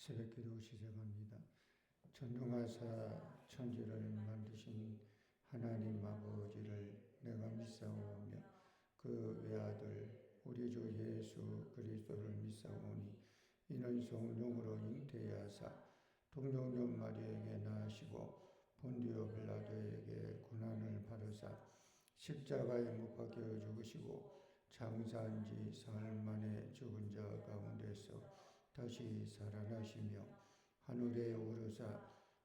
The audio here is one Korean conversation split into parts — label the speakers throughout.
Speaker 1: 새벽기도 시작합니다. 전능하사 천지를 만드신 하나님 아버지를 내가 믿사오며 그 외아들 우리 주 예수 그리스도를 믿사오니 이는 성령으로 잉태하사 동정녀 마리에게 낳으시고 본디오 빌라도에게 고난을 받으사 십자가에 못 박혀 죽으시고 장사한 지 사흘 만에 죽은 자 가운데서 다시 살아나시며 하늘에 오르사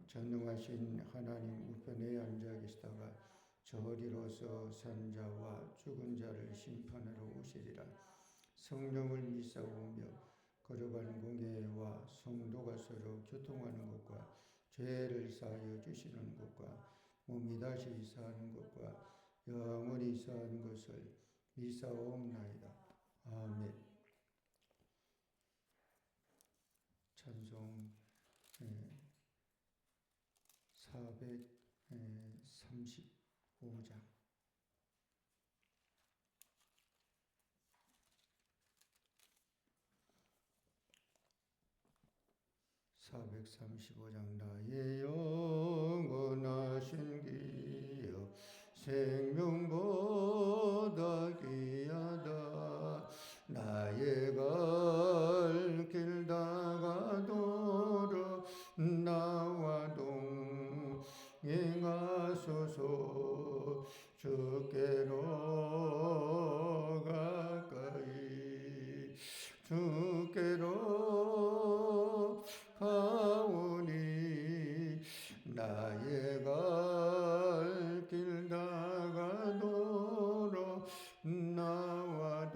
Speaker 1: 전능하신 하나님 우편에 앉아 계시다가 저리로서 산 자와 죽은 자를 심판하러 오시리라. 성령을 믿사오며 거룩한 공예와 성도가 서로 교통하는 것과 죄를 사하여 주시는 것과 몸이 다시 사는 것과 영원히 사는 것을 믿사옵나이다. 아멘. 찬송 435장. 나의 영원하신 기여 생명보다 귀하다. 나의 갈 길 다가도록 나와 동행하소서. 주께로 가까이 주께로 가오니 나의 갈 길 다가도록 나와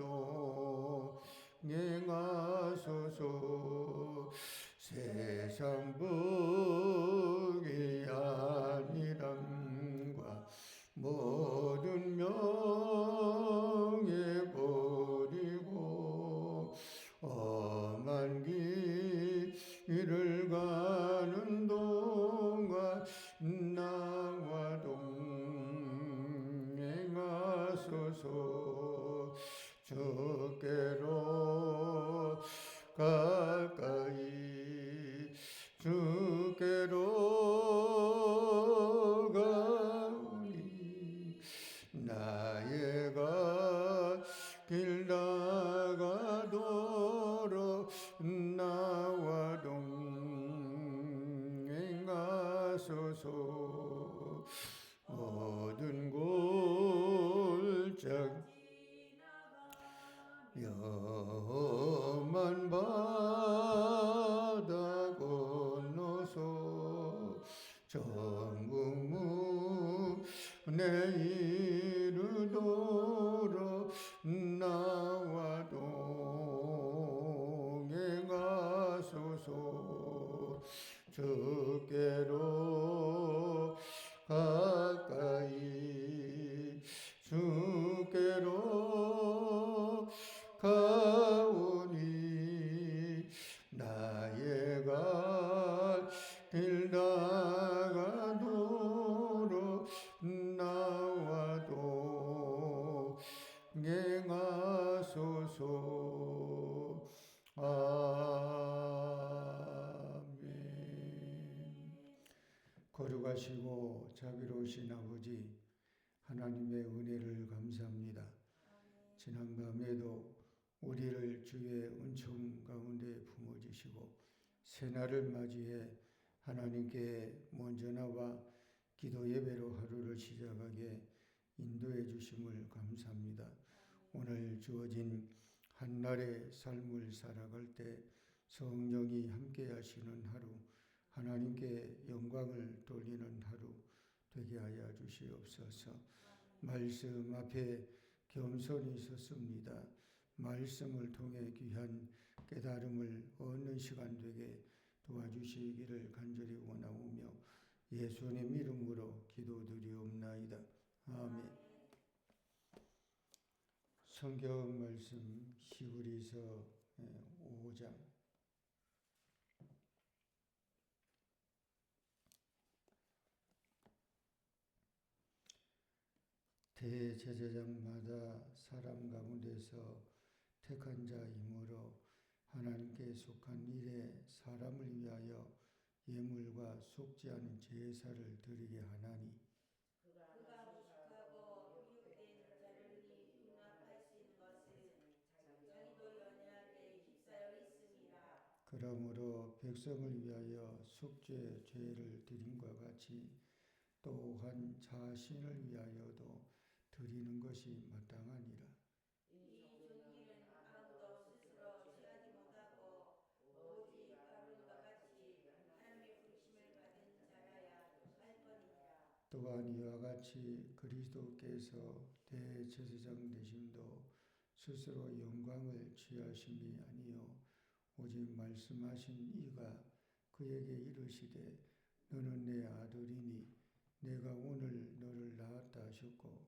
Speaker 1: 동행하소서. 세상 복이 아니람과 모든 명예 버리고 험한 길을 가는 동안 나와 동행하소서. 주께로 가까이 주께로 가오니 나의 갈 길 다가도록 나와 동행하소서. 모든 골짝 험한 바다 건너서 천국문에 이르도록 나와 동행하소서. 주께로 가까이 주께로 가오니 나의 갈 길 다가도록 나와 동행하소서. 아멘. 거룩하시고 자비로우신 아버지 하나님의 은혜를 감사합니다. 지난 밤에도 우리를 주의 은총 가운데 품어주시고 새날을 맞이해 하나님께 먼저 나와 기도 예배로 하루를 시작하게 인도해 주심을 감사합니다. 오늘 주어진 한날의 삶을 살아갈 때 성령이 함께 하시는 하루, 하나님께 영광을 돌리는 하루 되게 하여 주시옵소서. 말씀 앞에 겸손히 섰습니다. 말씀을 통해 귀한 깨달음을 얻는 시간 되게 도와주시기를 간절히 원하오며 예수님 이름으로 기도드리옵나이다. 아멘. 성경 말씀 히브리서 5장 대제사장마다 사람 가운데서 택한 자이므로 하나님께 속한 일에 사람을 위하여 예물과 속지 않은 제사를 드리게 하나니
Speaker 2: 그가 무식하고 미혹된 자를 용납하신 것은 자기도 연약에 휩싸여 있음이라.
Speaker 1: 그러므로 백성을 위하여 속죄 죄를 드림과 같이 또한 자신을 위하여도 드리는 것이 마땅하니라.
Speaker 2: 이 종기는 아무도 스스로 취하지 못하고 오직 아론과 같이 하나님의 부르심을 받은 자라야 할 것이니라.
Speaker 1: 또한 이와 같이 그리스도께서 대제사장 되심도 스스로 영광을 취하심이 아니요 오직 말씀하신 이가 그에게 이르시되 너는 내 아들이니 내가 오늘 너를 낳았다 하셨고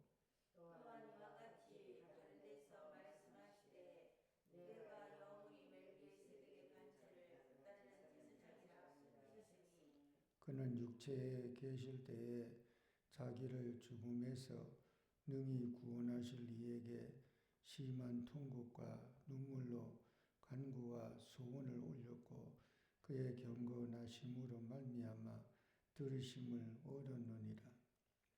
Speaker 2: 또한 이와 같이 다른 데서 말씀하시되 내가 영원히 멜기세덱의 관처를 따르는 제사장이라 하셨으니
Speaker 1: 그는 육체에 계실 때에 자기를 죽음에서 능히 구원하실 이에게 심한 통곡과 눈물로 간구와 소원을 올렸고 그의 경건하심으로 말미암아 들으심을 얻었느니라.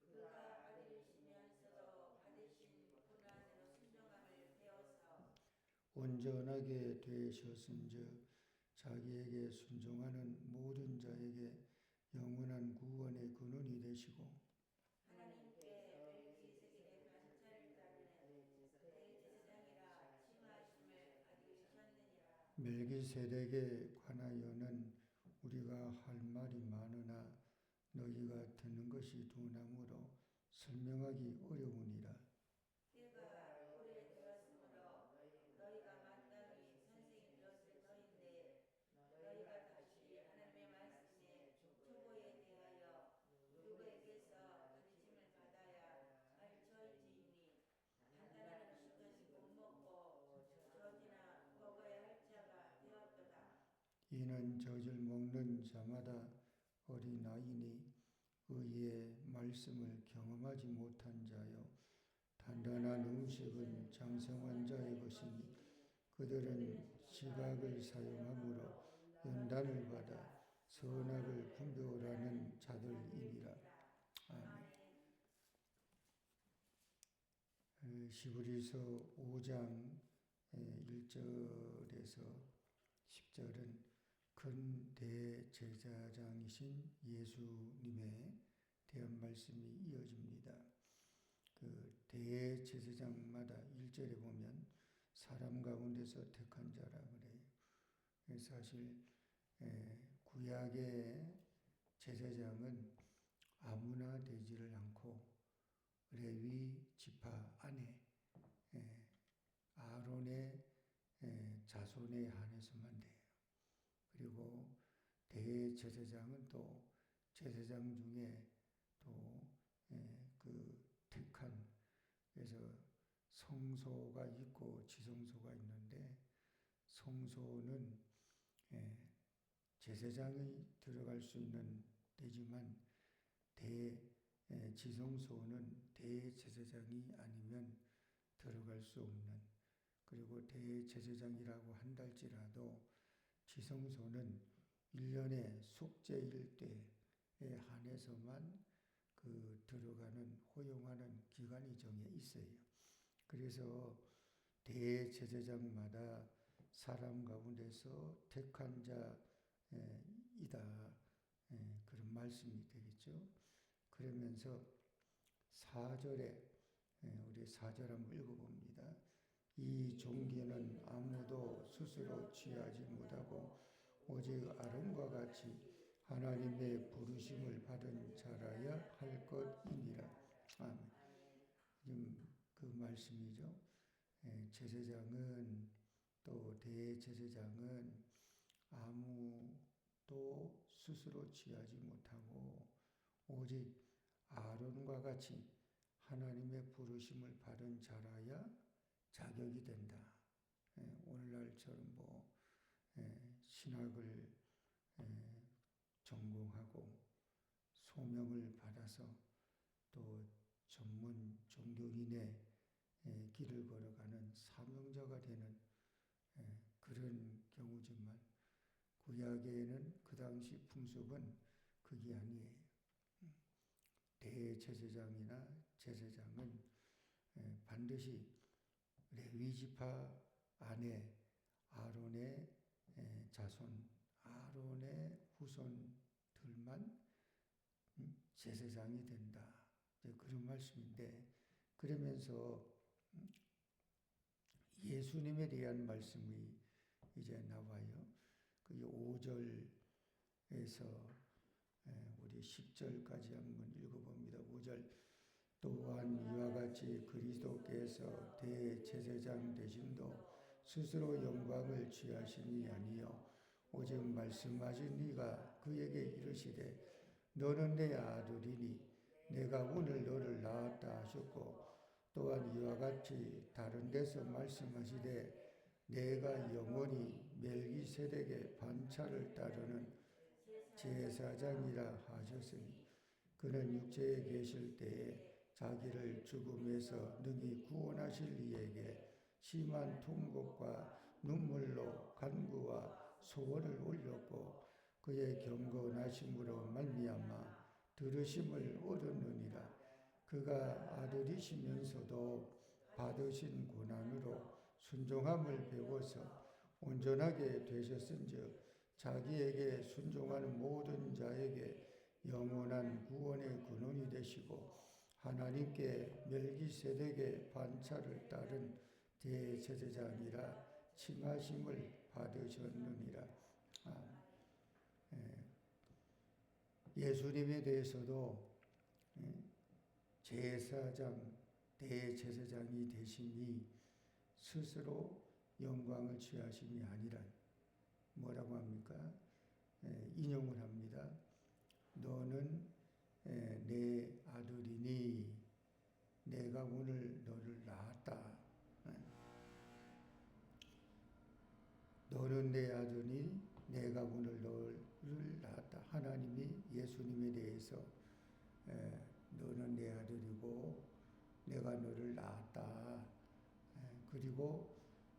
Speaker 2: 그가 아들이시면서도 받으신 고난으로 순종함을 배워서
Speaker 1: 온전하게 되셨은즉 자기에게 순종하는 모든 자에게 영원한 구원의 근원이 되시고
Speaker 2: 하나님께 멜기세덱의 관처를 따르는 대제사장이라 칭하심을 받으셨느니라.
Speaker 1: 멜기세덱에 관하여는 우리가 할 말이 많으나 너희가 듣는 것이 둔하므로 설명하기 어려우니라.
Speaker 2: 때가 오래되었으므로 너희가 마땅히 선생이 되었을 터인데 너희가 다시 하나님의 말씀의 초보에 대하여 누구에게서 가르침을 받아야 할 처지이니 단단한 음식은 못 먹고 젖이나 먹어야 할 자가 되었도다.
Speaker 1: 이는 젖을 먹는 자마다 어린아이니 의의 말씀을 경험하지 못한 자요 단단한 음식은 장성한 자의 것이니 그들은 시각을 사용함으로 연단을 받아 선악을 분별하는 자들이니라. 아멘. 히브리서 5장 1절에서 10절은 큰 대제사장이신 예수님에 대한 말씀이 이어집니다. 그 대제사장마다 1절에 보면 사람 가운데서 택한 자라 그래요. 사실 구약의 제사장은 아무나 되지를 않고 레위 지파 안에 아론의 자손에 한해서만 돼요. 그리고 대제사장은 또 제사장 중에 또 그 택한 그래서 성소가 있고 지성소가 있는데 성소는 제사장이 들어갈 수 있는 데지만 지성소는 대제사장이 아니면 들어갈 수 없는 그리고 대제사장이라고 한달지라도 지성소는 1년의 속죄일 때에 한해서만 그 들어가는 허용하는 기간이 정해 있어요. 그래서 대제사장마다 사람 가운데서 택한 자이다 그런 말씀이 되겠죠. 그러면서 4절에 우리 4절 한번 읽어봅니다. 이 종기는 아무도 스스로 취하지 못하고 오직 아론과 같이 하나님의 부르심을 받은 자라야 할 것이니라. 아멘. 지금 그 말씀이죠. 제사장은 또 대제사장은 아무도 스스로 취하지 못하고 오직 아론과 같이 하나님의 부르심을 받은 자라야 자격이 된다. 오늘날처럼 신학을 전공하고 소명을 받아서 또 전문 종교인의 길을 걸어가는 사명자가 되는 그런 경우 구약에는 그 당시 풍습은 그게 아니에요. 대제사장이나 제사장은 반드시 레위 지파 안에 아론의 자손, 아론의 후손들만 제사장이 된다. 그런 말씀인데, 그러면서 예수님에 대한 말씀이 이제 나와요. 그 5절에서 우리 10절까지 한번 읽어봅니다. 5절. 또한 이와 같이 그리스도께서 대제사장 되심도 스스로 영광을 취하심이 아니요 오직 말씀하신 이가 그에게 이르시되 너는 내 아들이니 내가 오늘 너를 낳았다 하셨고, 또한 이와 같이 다른 데서 말씀하시되 내가 영원히 멜기세덱의 반차를 따르는 제사장이라 하셨으니, 그는 육체에 계실 때에 자기를 죽음에서 능히 구원하실 이에게 심한 통곡과 눈물로 간구와 소원을 올렸고, 그의 경건하심으로 말미암아 들으심을 얻었느니라. 그가 아들이시면서도 받으신 고난으로 순종함을 배워서 온전하게 되셨은즉 자기에게 순종하는 모든 자에게 영원한 구원의 근원이 되시고, 하나님께 멜기세덱의 반차를 따른 대제사장이라 칭하심을 받으셨느니라. 예수님에 대해서도 제사장, 대제사장이 되심이 스스로 영광을 취하심이 아니라 뭐라고 합니까? 인용을 합니다. 너는 내 아들이니 내가 오늘 너를 낳았다. 너는 내 아들이니 내가 오늘 너를 낳았다. 하나님이 예수님에 대해서 너는 내 아들이고 내가 너를 낳았다. 그리고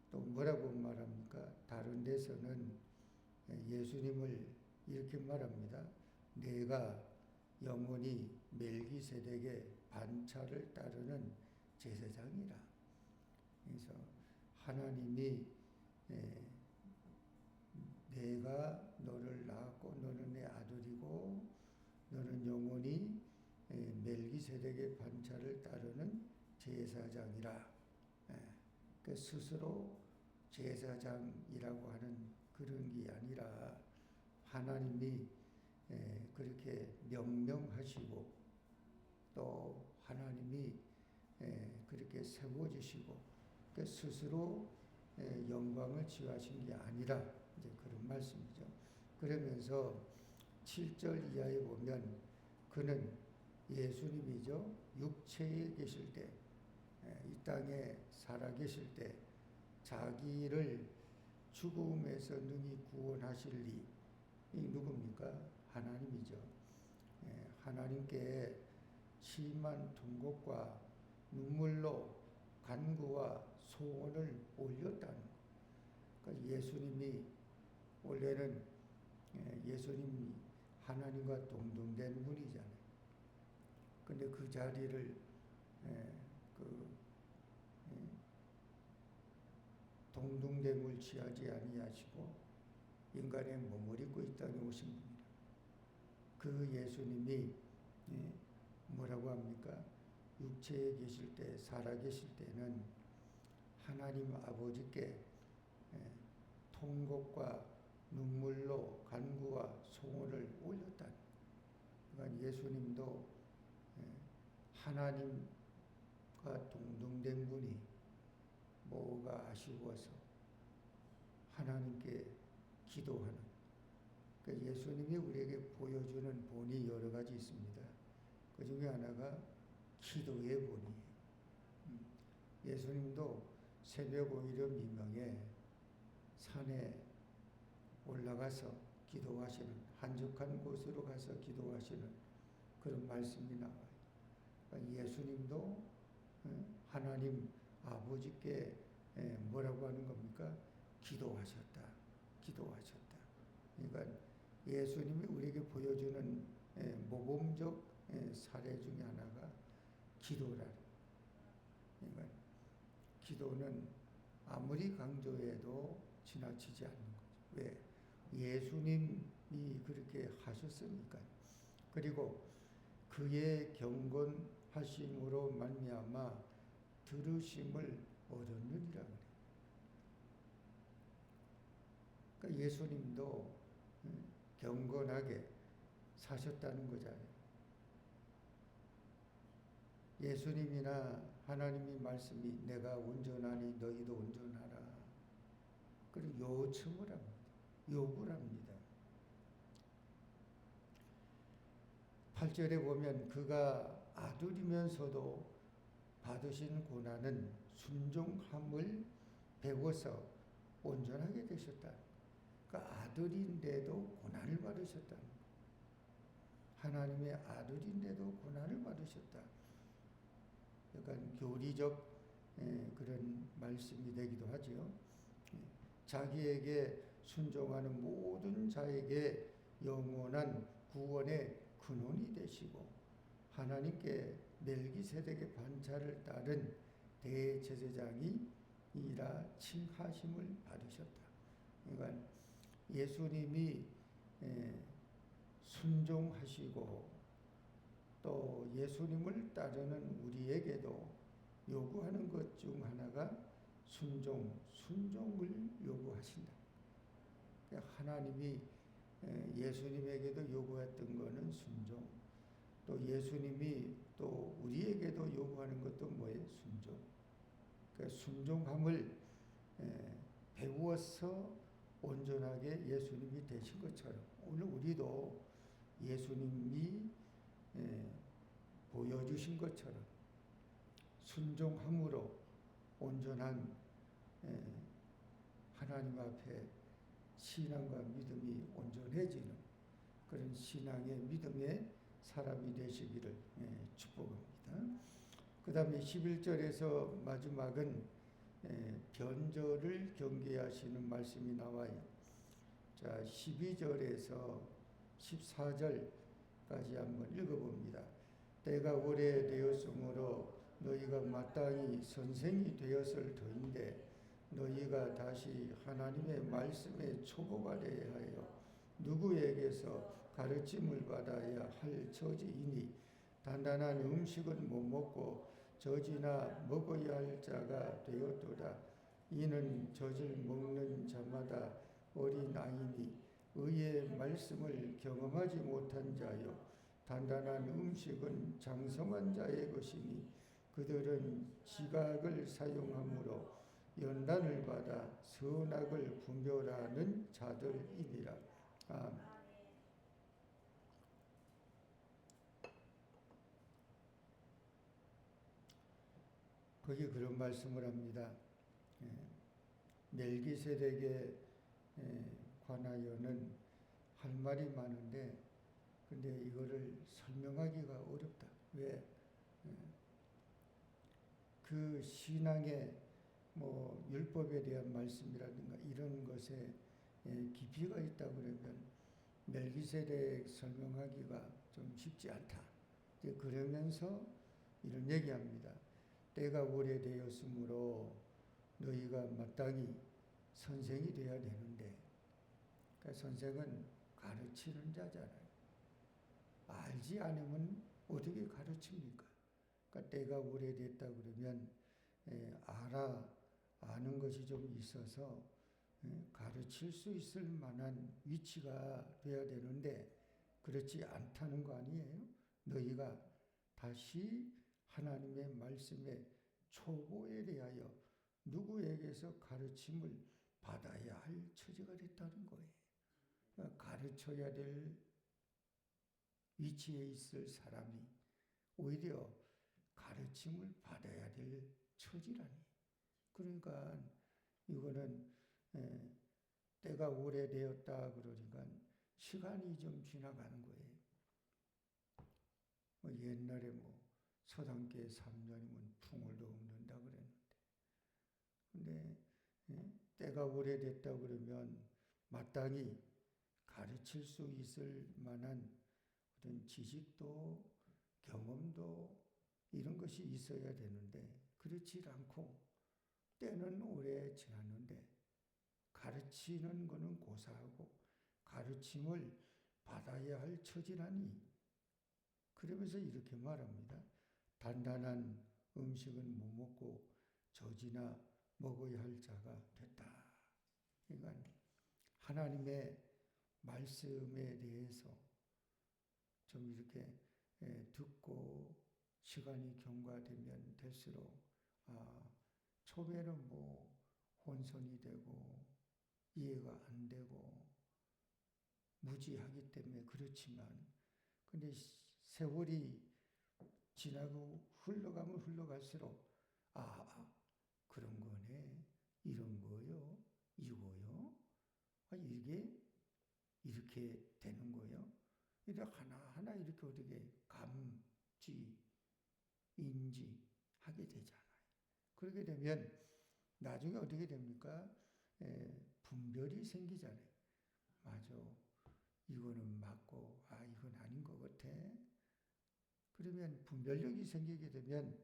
Speaker 1: 또 뭐라고 말합니까? 다른 데서는 예수님을 이렇게 말합니다. 내가 영원히 멜기세덱의 반차를 따르는 제사장이라. 그래서 하나님이 내가 너를 낳았고 너는 내 아들이고 너는 영원히 멜기세덱의 반차를 따르는 제사장이라. 그 스스로 제사장이라고 하는 그런 게 아니라 하나님이 그렇게 명령하시고 또 하나님이 그렇게 세워주시고 그 스스로 영광을 취하신 게 아니라 이제 그런 말씀이죠. 그러면서 7절 이하에 보면 그는 예수님이죠. 육체에 계실 때, 이 땅에 살아 계실 때 자기를 죽음에서 능히 구원하실 이 누굽니까? 하나님이죠. 하나님께 심한 통곡과 눈물로 간구와 소원을 올렸다는 것. 그러니까 예수님이 원래는 예수님이 하나님과 동등된 분이잖아요. 근데 그 자리를 동등됨을 취하지 아니하시고 인간의 몸을 입고 이 땅에 오신 분이라. 그 예수님이 뭐라고 합니까? 육체에 계실 때, 살아 계실 때는 하나님 아버지께 통곡과 눈물로 간구와 소원을 올렸다. 그러니까 예수님도 하나님과 동등된 분이 뭐가 아쉬워서 하나님께 기도하는. 그러니까 예수님이 우리에게 보여주는 본이 여러 가지 있습니다. 그 중에 하나가 기도의 본이에요. 예수님도 새벽 오히려 미명에 산에 올라가서 기도하시는, 한적한 곳으로 가서 기도하시는 그런 말씀이 나와요. 그러니까 예수님도 하나님 아버지께 뭐라고 하는 겁니까? 기도하셨다. 기도하셨다. 그러니까 예수님이 우리에게 보여주는 모범적 사례 중에 하나가 기도라. 그러니까 기도는 아무리 강조해도 지나치지 않는 거죠. 왜? 예수님이 그렇게 하셨으니까. 그리고 그의 경건하심으로 말미암아 들으심을 얻었느니라 그래요. 그러니까 예수님도 경건하게 사셨다는 거잖아요. 예수님이나 하나님의 말씀이 내가 온전하니 너희도 온전하라. 그리고 요청을 합니다. 요구를 합니다. 8절에 보면 그가 아들이면서도 받으신 고난은 순종함을 배워서 온전하게 되셨다. 그러니까 아들인데도 고난을 받으셨다. 하나님의 아들인데도 고난을 받으셨다. 약간 교리적 그런 말씀이 되기도 하죠. 자기에게 순종하는 모든 자에게 영원한 구원의 근원이 되시고 하나님께 멜기세덱의 반차를 따른 대제사장이 이라 칭하심을 받으셨다. 그러니까 예수님이 순종하시고 또 예수님을 따르는 우리에게도 요구하는 것 중 하나가 순종을 요구하신다. 하나님이 예수님에게도 요구했던 것은 순종, 또 예수님이 또 우리에게도 요구하는 것도 뭐예요? 순종. 그러니까 순종함을 배워서 온전하게 예수님이 되신 것처럼 오늘 우리도 예수님이 보여주신 것처럼 순종함으로 온전한 하나님 앞에 신앙과 믿음이 온전해지는 그런 신앙의 믿음의 사람이 되시기를 축복합니다. 그 다음에 11절에서 마지막은 변절을 경계하시는 말씀이 나와요. 자, 12절에서 14절까지 한번 읽어봅니다. 때가 오래되었으므로 너희가 마땅히 선생이 되었을 터인데 너희가 다시 하나님의 말씀에 초보가 되어야 하여 누구에게서 가르침을 받아야 할 처지이니 단단한 음식은 못 먹고 젖이나 먹어야 할 자가 되었도다. 이는 젖을 먹는 자마다 어린아이니 의의 말씀을 경험하지 못한 자요 단단한 음식은 장성한 자의 것이니 그들은 지각을 사용함으로 연단을 받아 선악을 분별하는 자들이니라. 아멘. 거기 그런 말씀을 합니다. 멜기세덱에 관하여는 할 말이 많은데 근데 이거를 설명하기가 어렵다. 왜? 그 신앙의 뭐 율법에 대한 말씀이라든가 이런 것에 깊이가 있다 그러면 멜기세덱 설명하기가 좀 쉽지 않다. 그러면서 이런 얘기합니다. 때가 오래되었으므로 너희가 마땅히 선생이 되어야 되는데, 그러니까 선생은 가르치는 자잖아요. 알지 않으면 어떻게 가르칩니까? 그러니까 때가 오래됐다 그러면 아는 것이 좀 있어서 가르칠 수 있을 만한 위치가 되어야 되는데 그렇지 않다는 거 아니에요? 너희가 다시 하나님의 말씀에 초보에 대하여 누구에게서 가르침을 받아야 할 처지가 됐다는 거예요. 그러니까 가르쳐야 될 위치에 있을 사람이 오히려 가르침을 받아야 될 처지라니. 그러니까 이거는 때가 오래되었다 그러니까 시간이 좀 지나가는 거예요. 옛날에 서당계 3년이면 풍을 넣는다 그랬는데 근데 때가 오래됐다 그러면 마땅히 가르칠 수 있을 만한 어떤 지식도 경험도 이런 것이 있어야 되는데 그렇지 않고 때는 오래 지났는데 가르치는 것은 고사하고 가르침을 받아야 할 처지라니. 그러면서 이렇게 말합니다. 단단한 음식은 못 먹고 젖이나 먹어야 할 자가 됐다. 그러니까 하나님의 말씀에 대해서 좀 이렇게 듣고 시간이 경과되면 될수록 처음에는 뭐 혼선이 되고 이해가 안 되고 무지하기 때문에 그렇지만 근데 세월이 지나고 흘러가면 흘러갈수록 그런 거네. 이런 거요. 이거요. 이게 이렇게 되는 거요. 이렇게 하나하나 이렇게 어떻게 감지, 인지하게 되잖아요. 그렇게 되면 나중에 어떻게 됩니까? 분별이 생기잖아요. 맞아. 이거는 맞고, 이건 아닌 것 같아. 그러면 분별력이 생기게 되면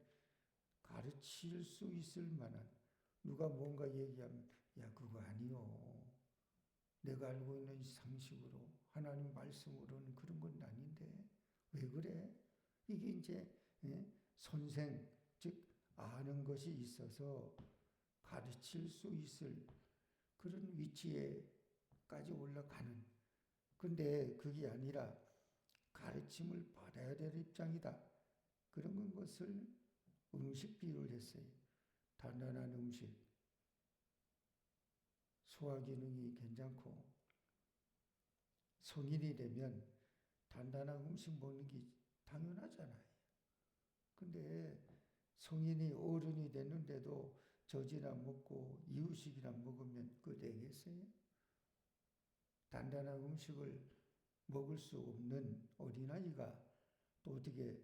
Speaker 1: 가르칠 수 있을 만한 누가 뭔가 얘기하면 그거 아니요. 내가 알고 있는 상식으로 하나님 말씀으로는 그런 건 아닌데 왜 그래? 이게 이제 선생 즉 아는 것이 있어서 가르칠 수 있을 그런 위치에까지 올라가는. 근데 그게 아니라 가르침을 받아야 될 입장이다. 그런 것을 음식 비유를 했어요. 단단한 음식, 소화 기능이 괜찮고 성인이 되면 단단한 음식 먹는 게 당연하잖아요. 근데 성인이 어른이 됐는데도 젖이나 먹고 이유식이나 먹으면 그거 되겠어요? 단단한 음식을 먹을 수 없는 어린아이가 또 어떻게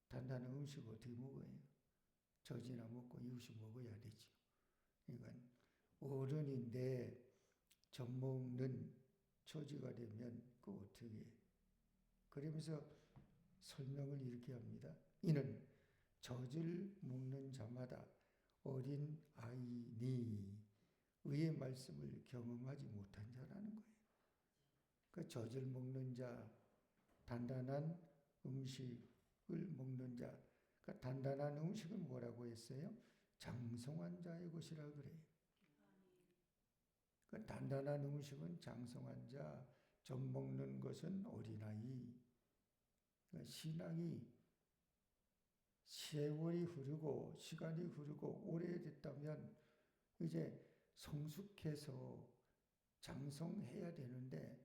Speaker 1: 단단한 음식을 어떻게 먹어요? 젖이나 먹고 이유식 먹어야 되죠. 그러니까 어른인데 젖 먹는 처지가 되면 그 어떻게 해? 그러면서 설명을 이렇게 합니다. 이는 젖을 먹는 자마다 어린 아이니 의의 말씀을 경험하지 못한 자라는 거예요. 그 젖을 먹는 자, 단단한 음식을 먹는 자, 그 단단한 음식은 뭐라고 했어요? 장성한 자의 것이라 그래요. 그 단단한 음식은 장성한 자, 젖 먹는 것은 어린아이. 그러니까 신앙이 세월이 흐르고 시간이 흐르고 오래됐다면 이제 성숙해서 장성해야 되는데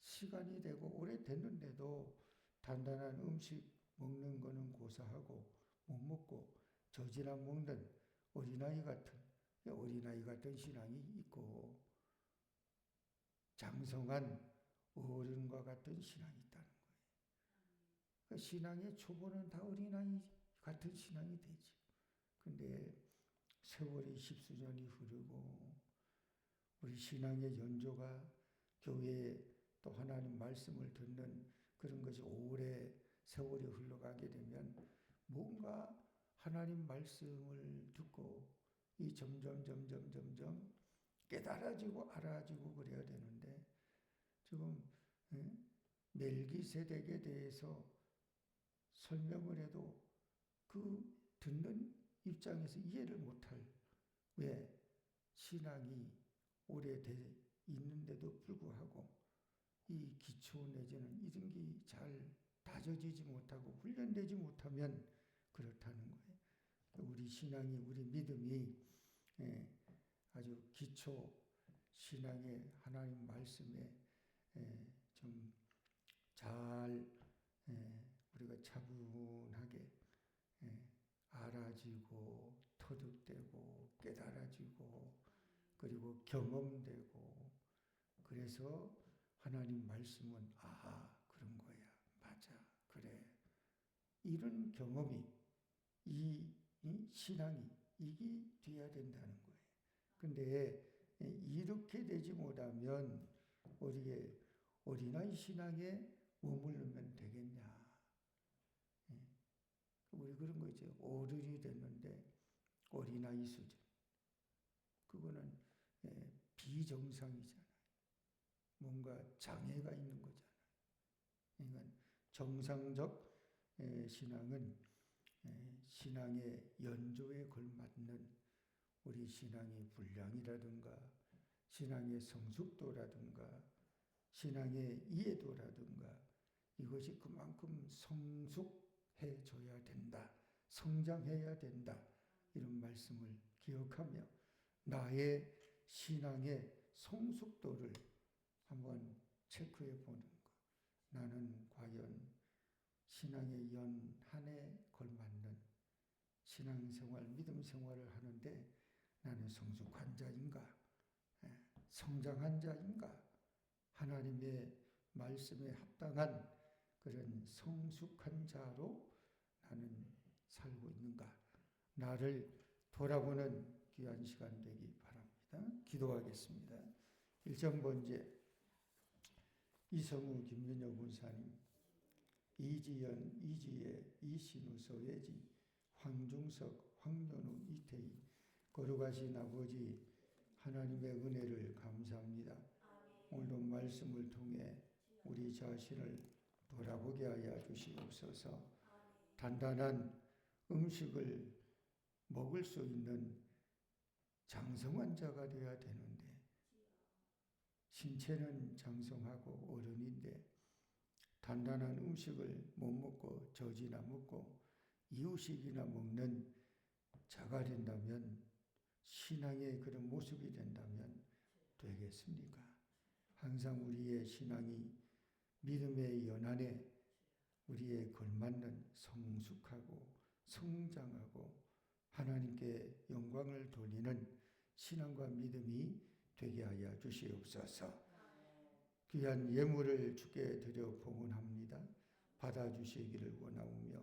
Speaker 1: 시간이 되고 오래됐는데도 단단한 음식 먹는 거는 고사하고 못 먹고 젖이나 먹는 어린아이 같은 신앙이 있고 장성한 어른과 같은 신앙이 있다는 거예요. 그 신앙의 초보는 다 어린아이 같은 신앙이 되죠. 근데 세월이 십수년이 흐르고 우리 신앙의 연조가 교회에 또 하나님 말씀을 듣는 그런 것이 오래 세월이 흘러가게 되면 뭔가 하나님 말씀을 듣고 이 점점 깨달아지고 알아지고 그래야 되는데 지금 멜기세덱에 대해서 설명을 해도 그 듣는 입장에서 이해를 못할 왜 신앙이 오래돼 있는데도 불구하고 이 기초 내지는 이런 게 잘 다져지지 못하고 훈련되지 못하면 그렇다는 거예요. 우리 신앙이 우리 믿음이 아주 기초 신앙의 하나님 말씀에 좀 잘 우리가 차분하게 알아지고 터득되고 깨달아지고 그리고 경험되고 그래서 하나님 말씀은 그런 거야. 맞아. 그래. 이런 경험이 이 신앙이 이게 돼야 된다는 거예요. 근데 이렇게 되지 못하면 우리의 어린아이 신앙에 머무르면 되겠냐. 우리 그런 거 있죠. 어른이 됐는데 어린아이 수준. 그거는 비정상이잖아요. 뭔가 장애가 있는 거잖아요. 그러니까 정상적 신앙은 신앙의 연조에 걸맞는 우리 신앙의 분량이라든가 신앙의 성숙도라든가 신앙의 이해도라든가 이것이 그만큼 성숙해져야 된다. 성장해야 된다. 이런 말씀을 기억하며 나의 신앙의 성숙도를 한번 체크해 보는 것. 나는 과연 신앙의 연 한 해 걸맞는 신앙생활, 믿음생활을 하는데 나는 성숙한 자인가? 성장한 자인가? 하나님의 말씀에 합당한 그런 성숙한 자로 나는 살고 있는가? 나를 돌아보는 귀한 시간 되기 바랍니다. 기도하겠습니다. 1점 이성우 김민혁 문사님, 이지연, 이지혜, 이신우, 서예지, 황중석, 황연우, 이태희, 거룩하신 아버지 하나님의 은혜를 감사합니다. 오늘도 말씀을 통해 우리 자신을 돌아보게 하여 주시옵소서. 단단한 음식을 먹을 수 있는 장성한 자가 되어야 되는데 신체는 장성하고 어른인데 단단한 음식을 못 먹고 젖이나 먹고 이유식이나 먹는 자가 된다면 신앙의 그런 모습이 된다면 되겠습니까? 항상 우리의 신앙이 믿음의 연안에 우리의 걸맞는 성숙하고 성장하고 하나님께 영광을 돌리는 신앙과 믿음이 되게 하여 주시옵소서. 귀한 예물을 주께 드려 봉헌합니다. 받아주시기를 원하오며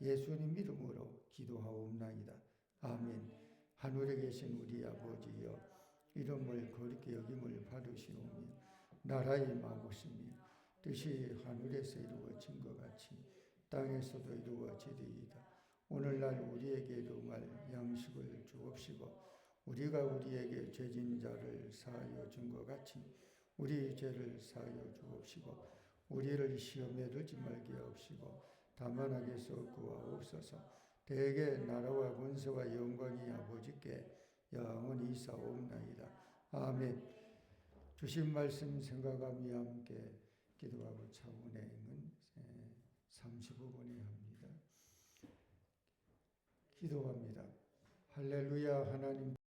Speaker 1: 예수님 이름으로 기도하옵나이다. 아멘. 하늘에 계신 우리 아버지여, 이름을 거룩히 여김을 받으시오며 나라의 마옵시며 뜻이 하늘에서 이루어진 것 같이 땅에서도 이루어지리이다. 오늘날 우리에게 일용할 양식을 주옵시고 우리가 우리에게 죄진 자를 사하여 준 것 같이 우리 죄를 사하여 주옵시고 우리를 시험에 들지 말게 하옵시고 다만 악에서 구하옵소서. 대개 나라와 권세와 영광이 아버지께 영원히 있사옵나이다. 아멘. 주신 말씀 생각하며 함께 기도하고 차운행은 35분에 합니다. 기도합니다. 할렐루야. 하나님